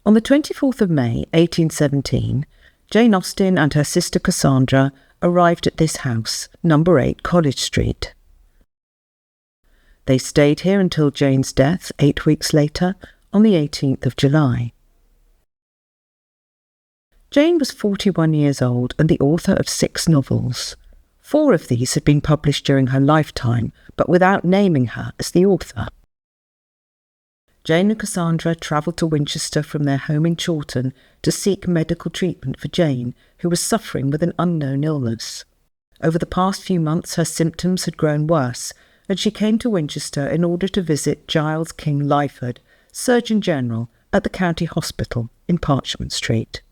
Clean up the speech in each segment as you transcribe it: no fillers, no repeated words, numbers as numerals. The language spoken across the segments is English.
On the 24th of May, 1817, Jane Austen and her sister Cassandra arrived at this house, number 8 College Street. They stayed here until Jane's death 8 weeks later, on the 18th of July. Jane was 41 years old and the author of 6 novels. 4 of these had been published during her lifetime, but without naming her as the author. Jane and Cassandra travelled to Winchester from their home in Chawton to seek medical treatment for Jane, who was suffering with an unknown illness. Over the past few months her symptoms had grown worse, and she came to Winchester in order to visit Giles King Lyford, Surgeon General at the County Hospital in Parchment Street.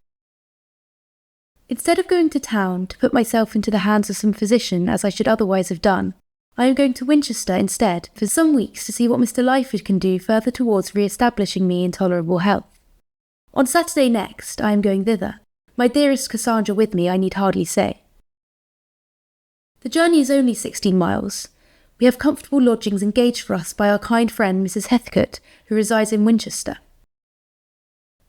Instead of going to town to put myself into the hands of some physician as I should otherwise have done, I am going to Winchester instead for some weeks to see what Mr. Lyford can do further towards re-establishing me in tolerable health. On Saturday next, I am going thither. My dearest Cassandra with me, I need hardly say. The journey is only 16 miles. We have comfortable lodgings engaged for us by our kind friend Mrs. Heathcote, who resides in Winchester.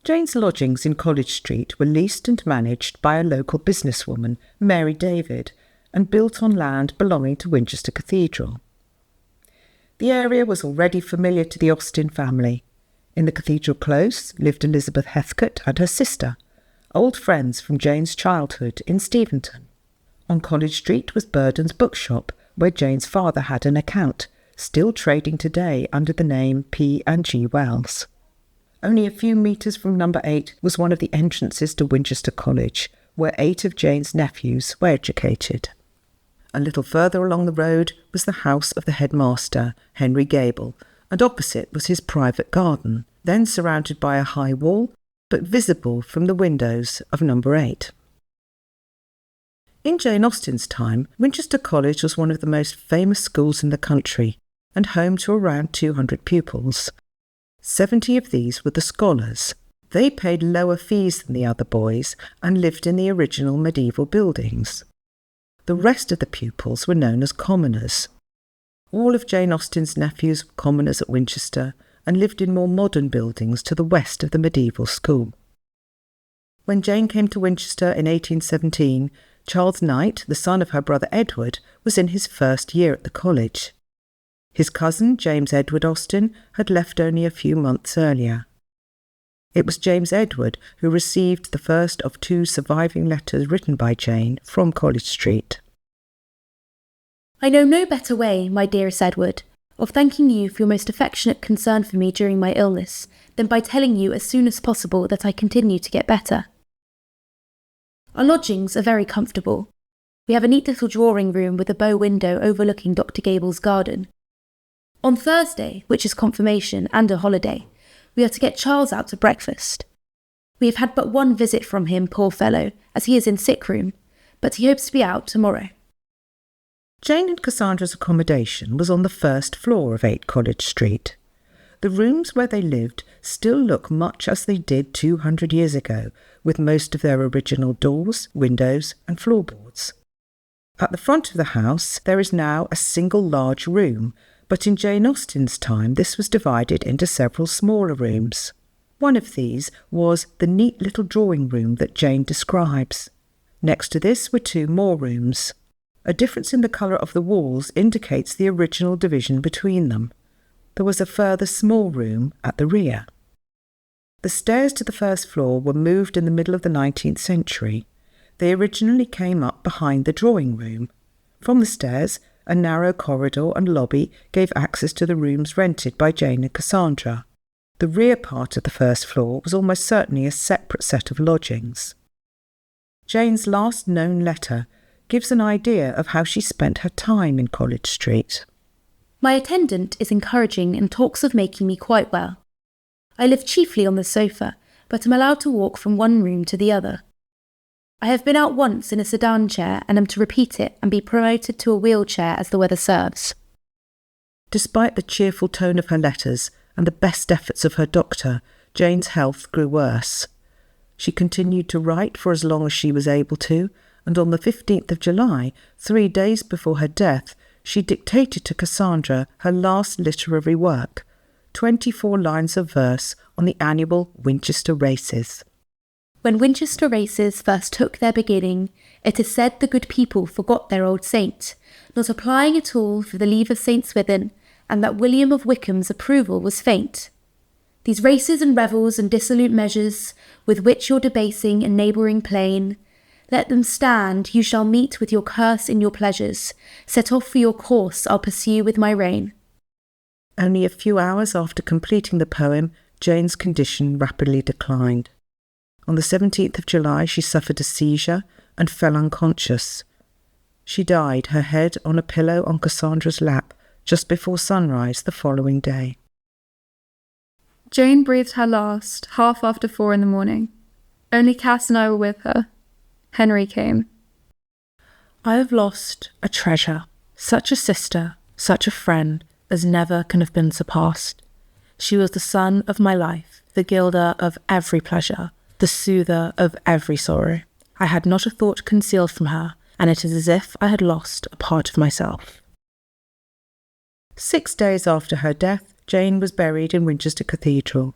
Jane's lodgings in College Street were leased and managed by a local businesswoman, Mary David, and built on land belonging to Winchester Cathedral. The area was already familiar to the Austen family. In the Cathedral Close lived Elizabeth Heathcote and her sister, old friends from Jane's childhood in Steventon. On College Street was Burden's bookshop, where Jane's father had an account, still trading today under the name P&G Wells. Only a few metres from number 8 was one of the entrances to Winchester College, where 8 of Jane's nephews were educated. A little further along the road was the house of the headmaster, Henry Gable, and opposite was his private garden, then surrounded by a high wall, but visible from the windows of number 8. In Jane Austen's time, Winchester College was one of the most famous schools in the country, and home to around 200 pupils. 70 of these were the scholars. They paid lower fees than the other boys and lived in the original medieval buildings. The rest of the pupils were known as commoners. All of Jane Austen's nephews were commoners at Winchester and lived in more modern buildings to the west of the medieval school. When Jane came to Winchester in 1817, Charles Knight, the son of her brother Edward, was in his first year at the college. His cousin, James Edward Austen, had left only a few months earlier. It was James Edward who received the first of 2 surviving letters written by Jane from College Street. I know no better way, my dearest Edward, of thanking you for your most affectionate concern for me during my illness than by telling you as soon as possible that I continue to get better. Our lodgings are very comfortable. We have a neat little drawing room with a bow window overlooking Dr. Gable's garden. On Thursday, which is confirmation and a holiday, we are to get Charles out to breakfast. We have had but one visit from him, poor fellow, as he is in sick room, but he hopes to be out tomorrow. Jane and Cassandra's accommodation was on the first floor of 8 College Street. The rooms where they lived still look much as they did 200 years ago, with most of their original doors, windows and floorboards. At the front of the house there is now a single large room, but in Jane Austen's time this was divided into several smaller rooms. One of these was the neat little drawing room that Jane describes. Next to this were 2 more rooms. A difference in the colour of the walls indicates the original division between them. There was a further small room at the rear. The stairs to the first floor were moved in the middle of the 19th century. They originally came up behind the drawing room. From the stairs, a narrow corridor and lobby gave access to the rooms rented by Jane and Cassandra. The rear part of the first floor was almost certainly a separate set of lodgings. Jane's last known letter gives an idea of how she spent her time in College Street. My attendant is encouraging and talks of making me quite well. I live chiefly on the sofa, but am allowed to walk from one room to the other. I have been out once in a sedan chair and am to repeat it and be promoted to a wheelchair as the weather serves. Despite the cheerful tone of her letters and the best efforts of her doctor, Jane's health grew worse. She continued to write for as long as she was able to, and on the 15th of July, 3 days before her death, she dictated to Cassandra her last literary work, 24 lines of verse on the annual Winchester races. When Winchester races first took their beginning, it is said the good people forgot their old saint, not applying at all for the leave of St. Swithin, and that William of Wykeham's approval was faint. These races and revels and dissolute measures, with which you're debasing a neighbouring plain, let them stand, you shall meet with your curse in your pleasures. Set off for your course, I'll pursue with my rein. Only a few hours after completing the poem, Jane's condition rapidly declined. On the 17th of July, she suffered a seizure and fell unconscious. She died, her head on a pillow on Cassandra's lap, just before sunrise the following day. Jane breathed her last, half after 4 in the morning. Only Cass and I were with her. Henry came. I have lost a treasure, such a sister, such a friend, as never can have been surpassed. She was the sun of my life, the gilder of every pleasure, the soother of every sorrow. I had not a thought concealed from her, and it is as if I had lost a part of myself. 6 days after her death, Jane was buried in Winchester Cathedral.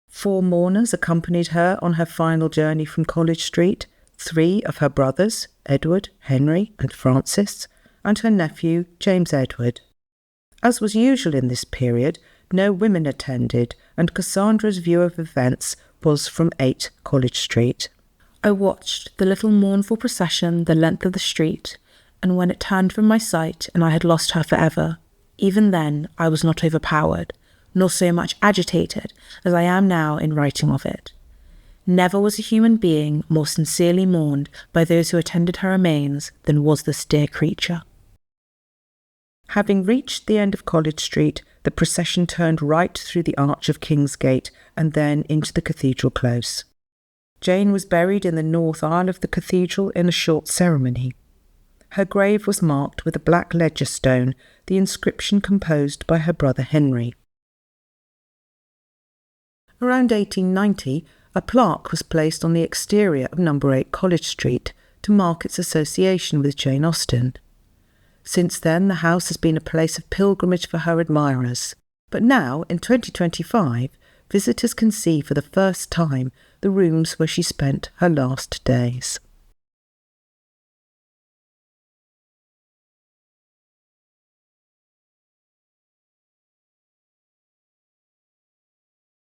4 mourners accompanied her on her final journey from College Street, 3 of her brothers, Edward, Henry, and Francis, and her nephew, James Edward. As was usual in this period, no women attended, and Cassandra's view of events was from 8 College Street. I watched the little mournful procession the length of the street, and when it turned from my sight and I had lost her forever, even then I was not overpowered, nor so much agitated as I am now in writing of it. Never was a human being more sincerely mourned by those who attended her remains than was this dear creature. Having reached the end of College Street, the procession turned right through the arch of Kingsgate and then into the cathedral close. Jane was buried in the north aisle of the cathedral in a short ceremony. Her grave was marked with a black ledger stone, the inscription composed by her brother Henry. Around 1890, a plaque was placed on the exterior of No. 8 College Street to mark its association with Jane Austen. Since then, the house has been a place of pilgrimage for her admirers. But now, in 2025, visitors can see for the first time the rooms where she spent her last days.